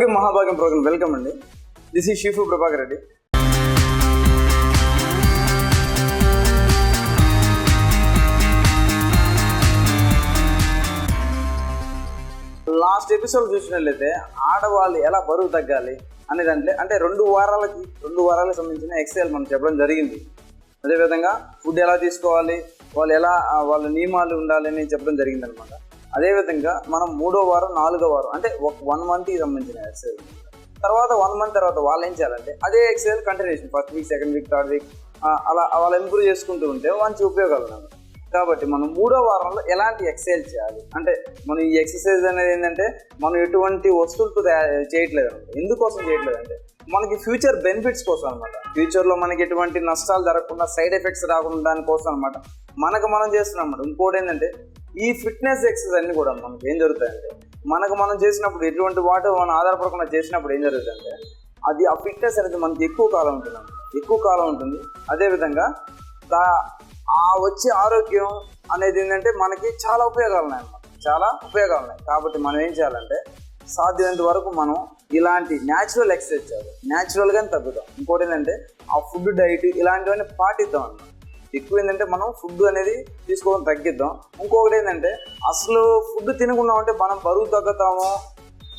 ఆరోగ్యం మహాభాగ్యం programme welcome అండి. దిస్ ఈజ్ షీఫు ప్రభాకర్ రెడ్డి. లాస్ట్ ఎపిసోడ్ చూసినట్లయితే ఆడవాళ్ళు ఎలా బరువు తగ్గాలి అనేది అంటే 2 వారాలకు సంబంధించిన ఎక్సర్సైజ్ మనం చెప్పడం జరిగింది. అదేవిధంగా ఫుడ్ ఎలా తీసుకోవాలి, వాళ్ళ నియమాలు ఉండాలని చెప్పడం జరిగింది అనమాట. అదేవిధంగా మనం 3వ వారం 4వ వారం అంటే 1 మంత్కి సంబంధించిన ఎక్సర్సైజ్ తర్వాత 1 మంత్ తర్వాత వాళ్ళు ఏం చేయాలంటే అదే exercise continuation first week, second week, third week అలా వాళ్ళు ఇంప్రూవ్ చేసుకుంటూ ఉంటే మంచి ఉపయోగాలు ఉన్నాయి. కాబట్టి మనం 3వ వారంలో ఎలాంటి ఎక్సర్సైజ్ చేయాలి అంటే మనం ఈ ఎక్సర్సైజ్ అనేది ఏంటంటే మనం ఎటువంటి వస్తువులతో చేయట్లేదు అనమాట. ఎందుకోసం చేయట్లేదు అంటే మనకి ఫ్యూచర్ బెనిఫిట్స్ కోసం అనమాట. ఫ్యూచర్లో మనకి ఎటువంటి నష్టాలు జరగకుండా, సైడ్ ఎఫెక్ట్స్ రాకుండా దానికోసం అనమాట మనం చేస్తున్నాం అన్నమాట. ఇంకోటి ఏంటంటే ఈ ఫిట్నెస్ ఎక్సర్సైజ్ అన్ని కూడా మనకి ఏం జరుగుతాయంటే మనం చేసినప్పుడు ఎటువంటి వాటి మనం ఆధారపడకుండా చేసినప్పుడు ఏం జరుగుతుందంటే అది ఆ ఫిట్నెస్ అనేది మనకి ఎక్కువ కాలం ఉంటుంది. అదేవిధంగా ఆ వచ్చే ఆరోగ్యం అనేది ఏంటంటే మనకి చాలా ఉపయోగాలు ఉన్నాయి. కాబట్టి మనం ఏం చేయాలంటే సాధ్యమైనంత వరకు మనం ఇలాంటి న్యాచురల్ ఎక్సర్సైజ్ చేయాలి, న్యాచురల్గానే తగ్గుతాం. ఇంకోటి ఏంటంటే ఆ ఫుడ్ డైట్ ఇలాంటివన్నీ పాటిద్దాం అన్నమాట. ఎక్కువ ఏంటంటే మనం ఫుడ్ అనేది తీసుకోవడం తగ్గిద్దాం. ఇంకొకటి ఏంటంటే అసలు ఫుడ్ తినకుండా మనం బరువు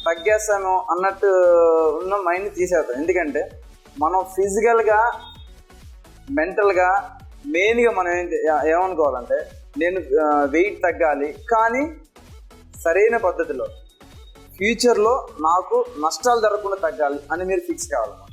తగ్గేస్తాను అన్నట్టు ఉన్న మైండ్ని తీసేద్దాం. ఎందుకంటే మనం ఫిజికల్గా, మెంటల్గా మెయిన్గా మనం ఏమనుకోవాలంటే నేను వెయిట్ తగ్గాలి కానీ సరైన పద్ధతిలో, ఫ్యూచర్లో నాకు నష్టాలు జరగకుండా తగ్గాలి అని మీరు ఫిక్స్ కావాలన్నమాట.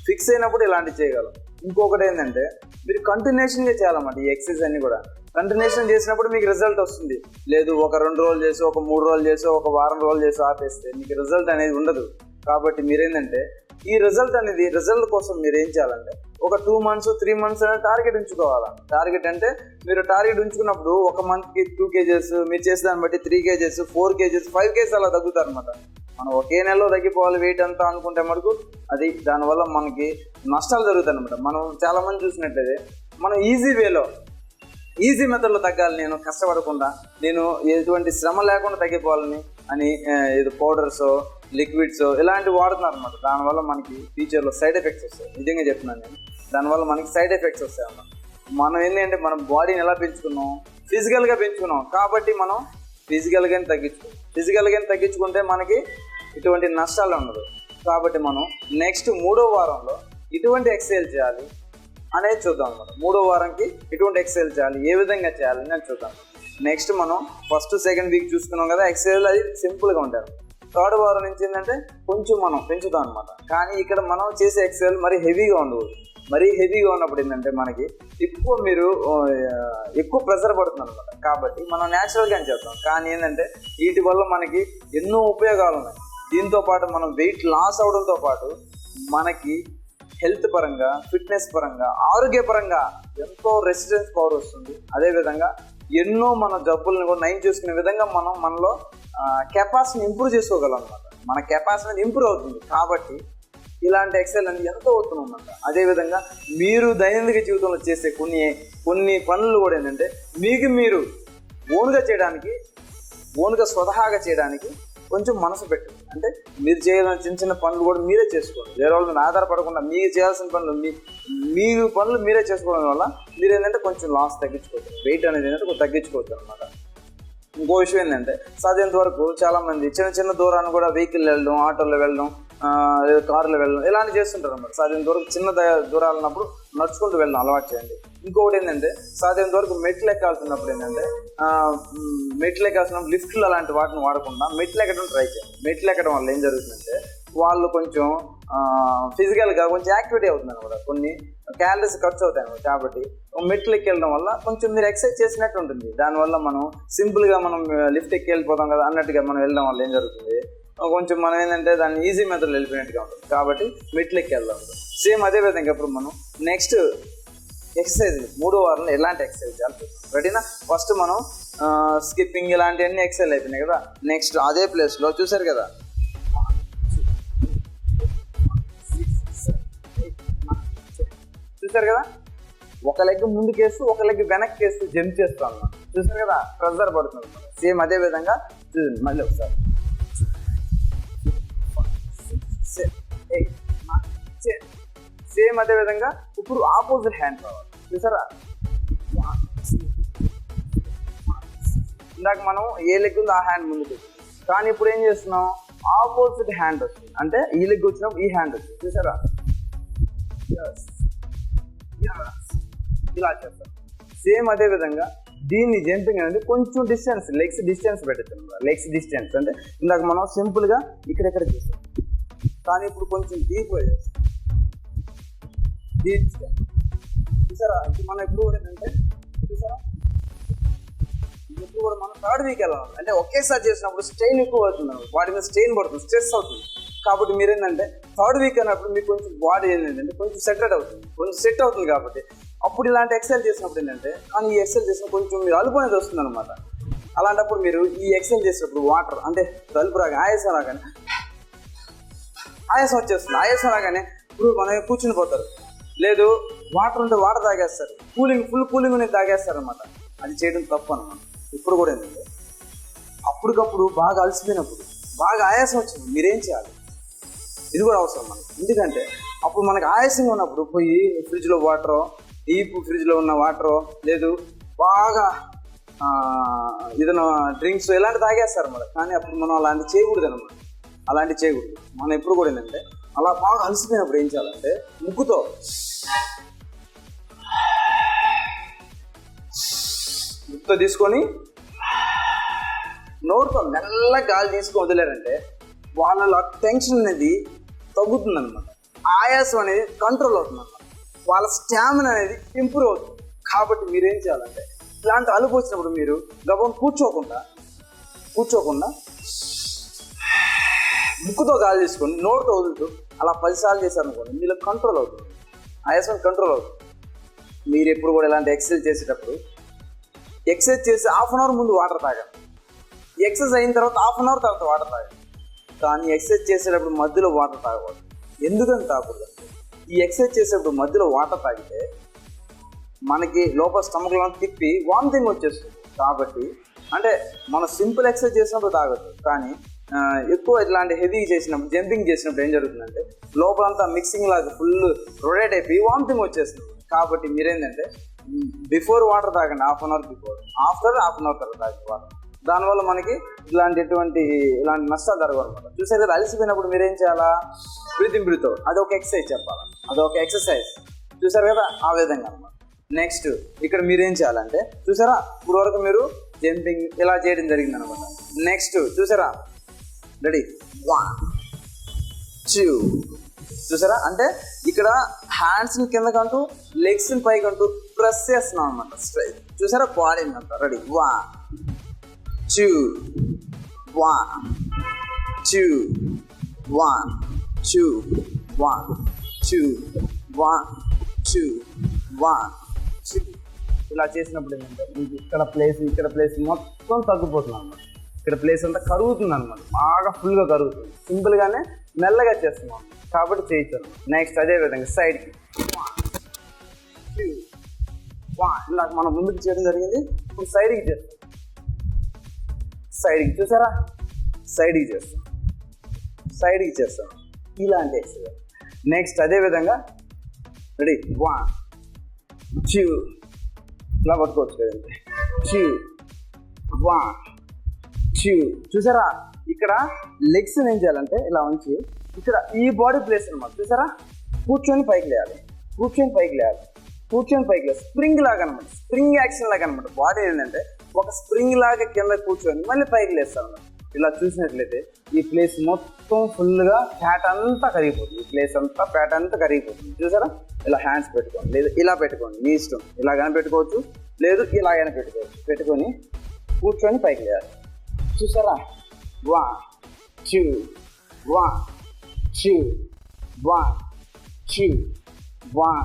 ఫిక్స్ అయినప్పుడు ఇలాంటివి చేయగలం. ఇంకొకటి ఏంటంటే మీరు కంటిన్యూషన్గా చేయాలన్నమాట. ఈ ఎక్సర్సైజ్ అన్ని కూడా కంటిన్యూషన్ చేసినప్పుడు మీకు రిజల్ట్ వస్తుంది. లేదు ఒక 2 రోజులు చేసి, ఒక 3 రోజులు చేసి, ఒక వారం రోజులు చేసి ఆపేస్తే మీకు రిజల్ట్ అనేది ఉండదు. కాబట్టి మీరేంటంటే ఈ రిజల్ట్ కోసం మీరు ఏం చేయాలంటే ఒక 2 months 3 months అనేది టార్గెట్ ఉంచుకోవాలి. టార్గెట్ అంటే మీరు టార్గెట్ ఉంచుకున్నప్పుడు 1 monthకి 2 kgs, మీరు చేసే దాన్ని బట్టి 3 kgs, 4 kgs, 5 kgs అలా తగ్గుతారు అనమాట. మనం ఒకే నెలలో తగ్గిపోవాలి వెయిట్ అంతా అనుకుంటే మటుకు అది దానివల్ల మనకి నష్టాలు జరుగుతాయి అనమాట. మనం చాలా మంది చూసినట్లయితే మనం ఈజీ మెథడ్లో తగ్గాలి, నేను కష్టపడకుండా, నేను ఎటువంటి శ్రమ లేకుండా తగ్గిపోవాలని అని ఏదో పౌడర్స్, లిక్విడ్స్ ఇలాంటివి వాడుతున్నారు అనమాట. దానివల్ల మనకి ఫ్యూచర్లో సైడ్ ఎఫెక్ట్స్ వస్తాయి. నిజంగా చెప్తున్నాను నేను, దానివల్ల మనకి సైడ్ ఎఫెక్ట్స్ వస్తాయి అన్నమాట. మనం ఏంటంటే మనం బాడీని ఎలా పెంచుకున్నాం, ఫిజికల్గా పెంచుకున్నాం కాబట్టి మనం ఫిజికల్గానే తగ్గించుకుంటే మనకి ఇటువంటి నష్టాలు ఉండదు. కాబట్టి మనం నెక్స్ట్ 3వ వారంలో ఇటువంటి ఎక్సర్సైజ్ చేయాలి అనేది చూద్దాం అన్నమాట. 3వ వారంకి ఇటువంటి ఎక్సర్సైజ్ చేయాలి, ఏ విధంగా చేయాలి అని చూద్దాం. నెక్స్ట్ మనం ఫస్ట్, సెకండ్ వీక్ చూసుకున్నాం కదా, ఎక్సర్సైజ్ అది సింపుల్గా ఉంటాయి. 3వ వారం నుంచి ఏంటంటే కొంచెం మనం పెంచుతాం అనమాట. కానీ ఇక్కడ మనం చేసే ఎక్సర్సైజ్ మరీ హెవీగా ఉండకూడదు. మరీ హెవీగా ఉన్నప్పుడు ఏంటంటే మనకి ఎక్కువ ప్రెషర్ పడుతుంది అనమాట. కాబట్టి మనం న్యాచురల్గానే చేస్తాం. కానీ ఏంటంటే వీటి వల్ల మనకి ఎన్నో ఉపయోగాలు ఉన్నాయి. దీంతో పాటు మనం వెయిట్ లాస్ అవడంతో పాటు మనకి హెల్త్ పరంగా, ఫిట్నెస్ పరంగా, ఆరోగ్యపరంగా ఎంతో రెసిస్టెన్స్ పవర్ వస్తుంది. అదేవిధంగా ఎన్నో మన జబ్బులను కూడా నయం చేసుకునే విధంగా మనలో కెపాసిటీని ఇంప్రూవ్ చేసుకోగలం అనమాట. మన కెపాసిటీ ఇంప్రూవ్ అవుతుంది. కాబట్టి ఇలాంటి ఎక్సర్సైజ్ అనేది ఎంతో అవుతున్నాం అన్నమాట. అదేవిధంగా మీరు దైనందిక జీవితంలో చేసే కొన్ని పనులు కూడా ఏంటంటే మీరు ఓన్గా స్వతహాగా చేయడానికి కొంచెం మనసు పెట్టండి. అంటే మీరు చేయాల్సిన చిన్న పనులు కూడా మీరే చేసుకోండి. వేరే వాళ్ళ మీద ఆధారపడకుండా మీరు చేయాల్సిన పనులు మీ పనులు మీరే చేసుకోవడం వల్ల మీరు ఏంటంటే కొంచెం లాస్ తగ్గించుకోవచ్చు, వెయిట్ అనేది ఏంటంటే తగ్గించుకోవచ్చు అనమాట. ఇంకో విషయం ఏంటంటే సాధ్యంత వరకు చాలామంది చిన్న దూరాన్ని కూడా వెహికల్ వెళ్ళడం, ఆటోలో వెళ్ళడం, కారులో వెళ్ళడం ఇలాంటివి చేస్తుంటారు అనమాట. సాధ్యంత వరకు చిన్న దూరాలు ఉన్నప్పుడు నడుచుకుంటూ వెళ్ళడం అలవాటు చేయండి. ఇంకొకటి ఏంటంటే సాధ్యంత వరకు మెట్లు ఎక్కాల్సినప్పుడు ఏంటంటే లిఫ్ట్లు అలాంటి వాటిని వాడకుండా మెట్లు ఎక్కడం ట్రై చేయండి. మెట్లు ఎక్కడం వల్ల ఏం జరుగుతుందంటే వాళ్ళు కొంచెం ఫిజికల్గా కొంచెం యాక్టివిటీ అవుతుంది అనమాట. కొన్ని క్యాలరీస్ ఖర్చు అవుతాయి అనమాట. కాబట్టి మెట్లు ఎక్కి వెళ్ళడం వల్ల కొంచెం మీరు ఎక్సర్సైజ్ చేసినట్టు ఉంటుంది. దానివల్ల మనం సింపుల్గా మనం లిఫ్ట్ ఎక్కి వెళ్ళిపోతాం కదా అన్నట్టుగా మనం వెళ్ళడం వల్ల ఏం జరుగుతుంది, కొంచెం మనం ఏంటంటే దాన్ని ఈజీ మెథడ్లో వెళ్ళిపోయినట్టుగా ఉంటుంది. కాబట్టి మెట్లు ఎక్కి వెళ్దాం. సేమ్ అదే విధంగా ఇప్పుడు మనం నెక్స్ట్ ఎక్సర్సైజ్ 3వ వారంలో ఎలాంటి ఎక్సర్సైజ్ చేయాలి రెడీనా? ఫస్ట్ మనం స్కిప్పింగ్ ఇలాంటివన్నీ ఎక్సర్సైజ్ అయిపోయినాయి కదా. నెక్స్ట్ అదే ప్లేస్లో చూసారు కదా, ఒక లెగ్ ముందుకేస్తూ ఒక లెగ్ వెనక్కేస్తూ జంప్ చేస్తాం అన్నమాట. చూసారు కదా, ప్రెజర్ పడుతుంది. సేమ్ అదే విధంగా మళ్ళీ ఒకసారి సేమ్ అదే విధంగా ఇప్పుడు ఆపోజిట్ హ్యాండ్ రావాలి. చూసారా, ఇందాక మనం ఏ లెగ్ ఉందో ఆ హ్యాండ్ ముందుకు, కానీ ఇప్పుడు ఏం చేస్తున్నాం, ఆపోజిట్ హ్యాండ్ వస్తుంది. అంటే ఈ లెగ్ వచ్చినప్పుడు ఈ హ్యాండ్ వస్తుంది. చూసారా, ఇలా చేస్తాం. సేమ్ అదే విధంగా దీన్ని జంపింగ్ అనేది కొంచెం డిస్టెన్స్, లెగ్స్ డిస్టెన్స్ పెట్టచ్చు. లెగ్స్ డిస్టెన్స్ అంటే ఇందాక మనం సింపుల్గా ఇక్కడెక్కడ చేస్తాం, కానీ ఇప్పుడు కొంచెం డీప్ చేస్తాం. డీప్ చూసారా, మనం ఎప్పుడు కూడా ఏంటంటే చూసారా, ఎప్పుడు కూడా మనం థర్డ్ వీక్ వెళ్ళాలి. అంటే ఒకేసారి చేసినప్పుడు స్ట్రెయిన్ ఎక్కువ అవుతుంది, బాడీ మీద స్ట్రెయిన్ పడుతుంది, స్ట్రెస్ అవుతుంది. కాబట్టి మీరు ఏంటంటే థర్డ్ వీక్ అన్నప్పుడు మీకు కొంచెం బాడీ ఏంటంటే కొంచెం సెటెడ్ అవుతుంది, కొంచెం సెట్ అవుతుంది. కాబట్టి అప్పుడు ఇలాంటి ఎక్సర్సైజ్ చేసినప్పుడు ఏంటంటే, కానీ ఈ ఎక్సర్సైజ్ చేసినప్పుడు కొంచెం మీరు అలుపు అనేది వస్తుంది అనమాట. అలాంటప్పుడు మీరు ఈ ఎక్సర్సైజ్ చేసినప్పుడు వాటర్ అంటే తలుపు రాగానే ఆయాసం రాగానే ఆయాసం వచ్చేస్తుంది. ఆయాసం రాగానే ఇప్పుడు మనం కూర్చుని పోతారు, లేదు వాటర్ ఉంటే వాటర్ తాగేస్తారు, ఫుల్ కూలింగ్ అనేది తాగేస్తారు అనమాట. అది చేయడం తప్పు అనమాట. ఇప్పుడు కూడా ఏంటంటే అప్పటికప్పుడు బాగా అలసిపోయినప్పుడు బాగా ఆయాసం వచ్చింది మీరేం చేయాలి, ఇది కూడా అవసరం మనకి. ఎందుకంటే అప్పుడు మనకు ఆయాసంగా ఉన్నప్పుడు పోయి ఫ్రిడ్జ్లో వాటరో, డీప్ ఫ్రిడ్జ్లో ఉన్న వాటరో, లేదు బాగా ఏదైనా డ్రింక్స్ ఇలాంటి తాగేస్తారు అన్నమాట. కానీ అప్పుడు మనం అలాంటివి చేయకూడదు అనమాట. అలాంటివి చేయకూడదు. మనం ఎప్పుడు కూడా ఏంటంటే అలా బాగా అలసిపోయినప్పుడు ఏం చేయాలంటే ముక్కుతో తీసుకొని నోరుతో మెల్లగా గాలి తీసుకొని వదిలేరంటే వాళ్ళ టెన్షన్ అనేది తగ్గుతుంది అనమాట. ఆయాసం అనేది కంట్రోల్ అవుతుంది అనమాట. వాళ్ళ స్టామినా అనేది ఇంప్రూవ్ అవుతుంది. కాబట్టి మీరేం చేయాలంటే ఇలాంటి అలుపు వచ్చినప్పుడు మీరు గబం కూర్చోకుండా ముక్కుతో గాలి తీసుకొని నోరుతో వదులుతూ అలా 10 సార్లు చేశారనుకోండి, మీలో కంట్రోల్ అవుతుంది, ఆయాసం కంట్రోల్ అవుతుంది. మీరు ఎప్పుడు కూడా ఇలాంటి ఎక్సర్సైజ్ చేసేటప్పుడు ఎక్సర్సైజ్ చేసి హాఫ్ అన్ అవర్ ముందు వాటర్ తాగాలి, ఎక్సర్సైజ్ అయిన తర్వాత హాఫ్ అన్ అవర్ తర్వాత వాటర్ తాగాలి. కానీ ఎక్సర్సైజ్ చేసేటప్పుడు మధ్యలో వాటర్ తాగకూడదు. ఎందుకని తాగకూడదు అంటే ఈ ఎక్సర్సైజ్ చేసేటప్పుడు మధ్యలో వాటర్ తాగితే మనకి లోపల స్టమక్లో తిప్పి వామిటింగ్ వచ్చేస్తుంది. కాబట్టి అంటే మనం సింపుల్ ఎక్సర్సైజ్ చేసినప్పుడు తాగొచ్చు, కానీ ఎక్కువ ఇట్లాంటి హెవీ చేసినప్పుడు జంపింగ్ చేసినప్పుడు ఏం జరుగుతుందంటే లోపలంతా మిక్సింగ్ లాగా ఫుల్ రొటేట్ అయిపోయి వామిటింగ్ వచ్చేస్తుంది. కాబట్టి మీరేంటంటే బిఫోర్ వాటర్ తాగండి, half an hour before, after half an hour తర్వాత తాగండి వాటర్. దానివల్ల మనకి ఇలాంటి నష్టాలు జరగవు అనమాట. చూసారు కదా, అలసిపోయినప్పుడు మీరేం చేయాలా, బ్రీత్ అవుట్, అదొక ఎక్సర్సైజ్ చెప్పాలి, అదొక ఎక్సర్సైజ్. చూసారు కదా, ఆ విధంగా అనమాట. నెక్స్ట్ ఇక్కడ మీరేం చేయాలంటే చూసారా, ఇప్పుడు వరకు మీరు జంపింగ్ ఇలా చేయడం జరిగింది అనమాట. నెక్స్ట్ చూసారా, రెడీ, 1 2 చూసారా, అంటే ఇక్కడ హ్యాండ్స్ని కిందకంటూ లెగ్స్ని పైకంటూ ప్రెస్ చేస్తున్నాం అనమాట. స్ట్రైట్ చూసారా, బాడీ అంతా. రెడీ, 1 2 1 2 1 2 1 2 1 2 1 2. ఇలా చేసినప్పుడు ఏంటంటే మీకు ఇక్కడ ప్లేస్ మొత్తం తగ్గిపోతుంది అనమాట. ఇక్కడ ప్లేస్ అంతా కరుగుతుంది అనమాట, బాగా ఫుల్గా కరుగుతుంది. సింపుల్గానే మెల్లగా చేస్తున్నాం కాబట్టి చేయించాను. నెక్స్ట్ అదే విధంగా సైడ్కి 1 2 1 ఇలాగ మనం ముందుకు చేయడం జరిగింది. ఇప్పుడు సైడ్కి చేస్తాం, సైడ్కి చూసారా, సైడ్కి చేస్తాం ఇలాంటి ఎక్సర్సైజ్. నెక్స్ట్ అదే విధంగా రెడీ, 1 2 ఇలా పట్టుకోవచ్చు కదండి, 2 1 2 చూసారా. ఇక్కడ లెగ్స్ ఏం చేయాలంటే ఇలా ఉంచి ఇక్కడ ఈ బాడీ ప్లేస్ అనమాట. చూసారా, కూర్చొని పైకి లేయాలి, స్ప్రింగ్ లాగా అనమాట, స్ప్రింగ్ యాక్షన్ లాగా అనమాట. బాడీ ఏంటంటే ఒక స్ప్రింగ్ లాగా కింద కూర్చొని మళ్ళీ పైకి లేస్తాం అనమాట. ఇలా చూసినట్లయితే ఈ ప్లేస్ మొత్తం ఫుల్గా ఫ్యాట్ అంతా కరిగిపోతుంది, చూసారా. ఇలా హ్యాండ్స్ పెట్టుకోండి, లేదు ఇలా పెట్టుకోండి, మీ ఇష్టం, ఇలాగైనా పెట్టుకోవచ్చు, లేదు ఇలాగైనా పెట్టుకొని కూర్చొని పైకి లేయాలి. చూసారా, 1 2 1 2 1 2 1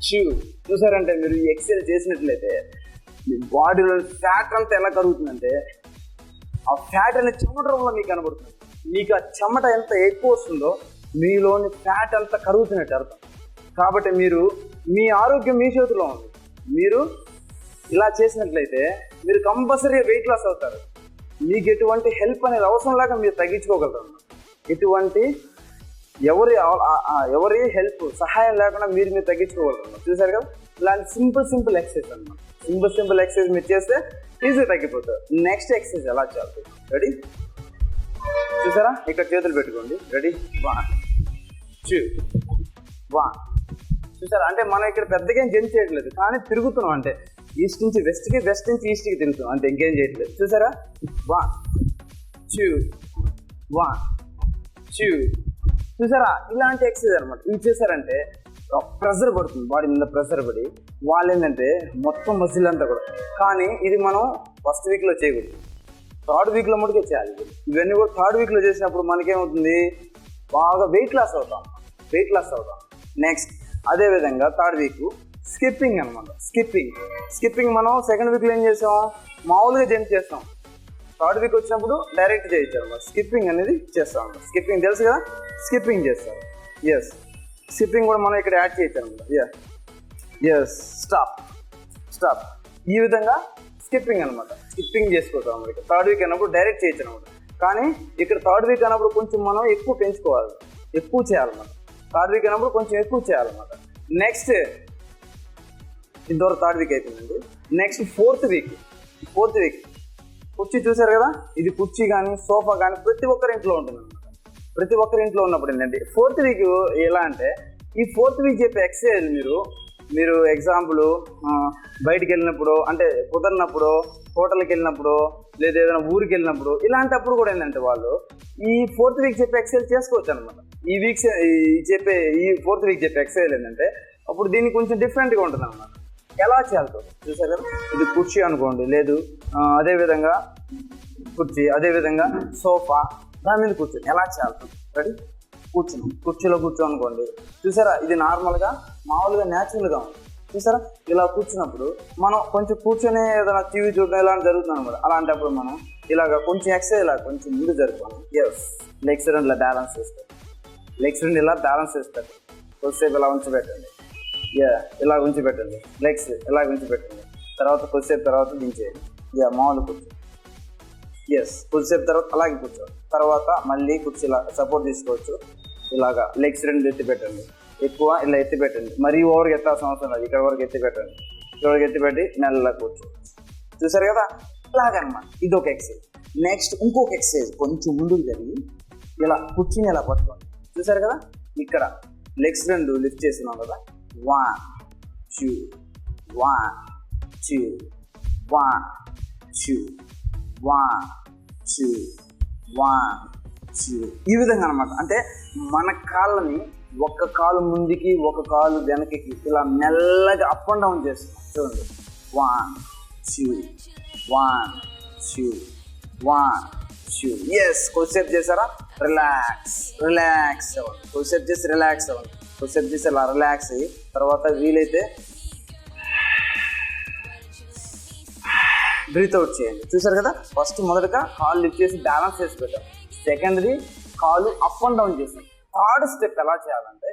2 చూసారంటే మీరు ఈ ఎక్సర్సైజ్ చేసినట్లయితే మీ బాడీలో ఫ్యాట్ అంతా ఎలా కరుగుతుందంటే ఆ ఫ్యాట్ అనే చెమట రూపంలో మీకు కనబడుతుంది. మీకు ఆ చెమట ఎంత ఎక్కువ వస్తుందో మీలోని ఫ్యాట్ అంతా కరుగుతున్నట్టు అర్థం. కాబట్టి మీరు మీ ఆరోగ్యం మీ చేతిలో ఉంది. మీరు ఇలా చేసినట్లయితే మీరు కంపల్సరీ వెయిట్ లాస్ అవుతారు. మీకు ఎటువంటి హెల్ప్ అనేది అవసరం లేక మీరు తగ్గించుకోగలరు. ఎటువంటి ఎవరి హెల్ప్ సహాయం లేకుండా మీరు తగ్గించుకోగలుగుతారు. చూసారు కదా, ఇలాంటి సింపుల్ ఎక్సర్సైజ్ అన్నమాట. సింపుల్ ఎక్సర్సైజ్ మీరు చేస్తే ఈజీగా తగ్గిపోతారు. నెక్స్ట్ ఎక్సర్సైజ్ ఎలా చేయాలి? రెడీ? చూసారా, ఇక్కడ చేతులు పెట్టుకోండి. రెడీ? 1 2 1. చూసారా, అంటే మనం ఇక్కడ పెద్దగా ఏం జంప్ చేయట్లేదు, కానీ తిరుగుతున్నాం. అంటే ఈస్ట్ నుంచి వెస్ట్కి, వెస్ట్ నుంచి ఈస్ట్కి తిరుగుతున్నాం, అంటే ఇంకేం చేయట్లేదు. చూసారా, 1 2 1 2. చూసారా, ఇలాంటి ఎక్సర్సైజ్ అనమాట. ఇవి చేశారంటే ప్రెషర్ పడుతుంది, బాడీ మీద ప్రెషర్ పడి వాళ్ళు ఏంటంటే మొత్తం మజిల్ అంతా కూడా. కానీ ఇది మనం ఫస్ట్ వీక్లో చేయకూడదు, థర్డ్ వీక్లో మటుకే చేయాలి. ఇవన్నీ కూడా థర్డ్ వీక్లో చేసినప్పుడు మనకేమవుతుంది, బాగా వెయిట్ లాస్ అవుతాం. నెక్స్ట్ అదేవిధంగా థర్డ్ వీక్ స్కిప్పింగ్ అనమాట. స్కిప్పింగ్ మనం సెకండ్ వీక్లో ఏం చేసాం, మామూలుగా జంప్ చేస్తాం. థర్డ్ వీక్ వచ్చినప్పుడు డైరెక్ట్ చేయొచ్చు అనమాట. స్కిప్పింగ్ అనేది చేస్తాం అనమాట. స్కిప్పింగ్ తెలుసు కదా, స్కిప్పింగ్ చేస్తారు. ఎస్, స్కిప్పింగ్ కూడా మనం ఇక్కడ యాడ్ చేయొచ్చు అనమాట. Yes, stop. ఈ విధంగా స్కిప్పింగ్ అనమాట. స్కిప్పింగ్ చేసుకోవచ్చు అనమాట. థర్డ్ వీక్ అన్నప్పుడు డైరెక్ట్ చేయొచ్చు అనమాట. కానీ ఇక్కడ థర్డ్ వీక్ అన్నప్పుడు కొంచెం మనం ఎక్కువ పెంచుకోవాలి, ఎక్కువ చేయాలన్నమాట. థర్డ్ వీక్ అన్నప్పుడు కొంచెం ఎక్కువ చేయాలన్నమాట. నెక్స్ట్ ఇంతవరకు థర్డ్ వీక్ అయిపోయిందండి. నెక్స్ట్ ఫోర్త్ వీక్ కుర్చీ చూసారు కదా, ఇది కుర్చీ కానీ సోఫా కానీ ప్రతి ఒక్కరి ఇంట్లో ఉంటుంది అనమాట. ప్రతి ఒక్కరి ఇంట్లో ఉన్నప్పుడు ఏంటంటే ఫోర్త్ వీక్ ఎలా అంటే, ఈ ఫోర్త్ వీక్ చెప్పే ఎక్సర్సైజ్ మీరు ఎగ్జాంపుల్ బయటికి వెళ్ళినప్పుడు, అంటే కుదరినప్పుడు, హోటల్కి వెళ్ళినప్పుడు, లేదా ఏదైనా ఊరికి వెళ్ళినప్పుడు, ఇలాంటప్పుడు కూడా ఏంటంటే వాళ్ళు ఈ ఫోర్త్ వీక్ చెప్పే ఎక్సర్సైజ్ చేసుకోవచ్చు అనమాట. ఈ ఫోర్త్ వీక్ చెప్పే ఎక్సర్సైజ్ ఏంటంటే అప్పుడు దీనికి కొంచెం డిఫరెంట్గా ఉంటుంది అనమాట. ఎలా చేయాలి చూసారు కదా, ఇది కుర్చీ అనుకోండి, లేదు అదేవిధంగా కుర్చీ, అదేవిధంగా సోఫా, దాని మీద కూర్చొని ఎలా చేయాలి? రెడీ? కుర్చీలో కూర్చోనుకోండి. చూసారా, ఇది మామూలుగా న్యాచురల్గా ఉంది. చూసారా, ఇలా కూర్చున్నప్పుడు మనం కొంచెం కూర్చొని ఏదైనా టీవీ చూడడం ఇలాంటి జరుగుతుంది అనమాట. అలాంటప్పుడు మనం ఇలాగ కొంచెం ఎక్సర్సైజ్ ఇలా కొంచెం ముందు జరుపుకోండి. ఎస్, లెగ్స్ రెండు ఇలా బ్యాలెన్స్ చేస్తారు. కొద్దిసేపు ఇలా ఉంచి పెట్టండి. ఇలా ఉంచి పెట్టండి. లెగ్స్ ఇలా ఉంచి పెట్టండి. తర్వాత కొద్దిసేపు తర్వాత దించేయండి. మామూలు కూర్చో. ఎస్, కొద్దిసేపు తర్వాత అలాగే కూర్చోండి. తర్వాత మళ్ళీ కుర్చీలా సపోర్ట్ తీసుకోవచ్చు. ఇలాగా లెగ్స్ రెండు ఎత్తి పెట్టండి. ఎక్కువ ఇలా ఎత్తి పెట్టండి. మరీ ఓవర్గా ఎత్తాల్సిన అవసరం లేదు. ఇక్కడ వరకు ఎత్తి పెట్టండి. ఇక్కడ వరకు ఎత్తి పెట్టి మెల్లగా కూర్చోండి. చూసారు కదా, ఇలాగనమాట. ఇది ఒక ఎక్సర్సైజ్. నెక్స్ట్ ఇంకొక ఎక్సర్సైజ్, కొంచెం ముందుకు జరిగి ఇలా కుర్చీని ఇలా పట్టుకోండి. చూసారు కదా, ఇక్కడ లెగ్స్ రెండు లిఫ్ట్ చేస్తున్నాం కదా. 1 2 1 2 1 2 1 2 1 2. ఈ విధంగా అనమాట. అంటే మన కాళ్ళని ఒక కాలు ముందుకి, ఒక కాలు వెనక్కి ఇలా మెల్లగా అప్ అండ్ డౌన్ చేస్తున్నాం. చూడండి, 1 2 1 2 1 2. ఎస్, కొద్దిసేపు చేశారా, రిలాక్స్ అవ్వండి. కొద్దిసేపు చేసి రిలాక్స్ అవ్వండి. కొద్దిసేపు చేసి ఇలా రిలాక్స్ అయ్యి తర్వాత వీలైతే బ్రీత్ అవుట్ చేయండి. చూసారు కదా, ఫస్ట్ మొదటగా కాలు లిఫ్ట్ చేసి బ్యాలెన్స్ చేసి పెట్టాం. సెకండ్ది కాలు అప్ అండ్ డౌన్ చేసాం. థర్డ్ స్టెప్ ఎలా చేయాలంటే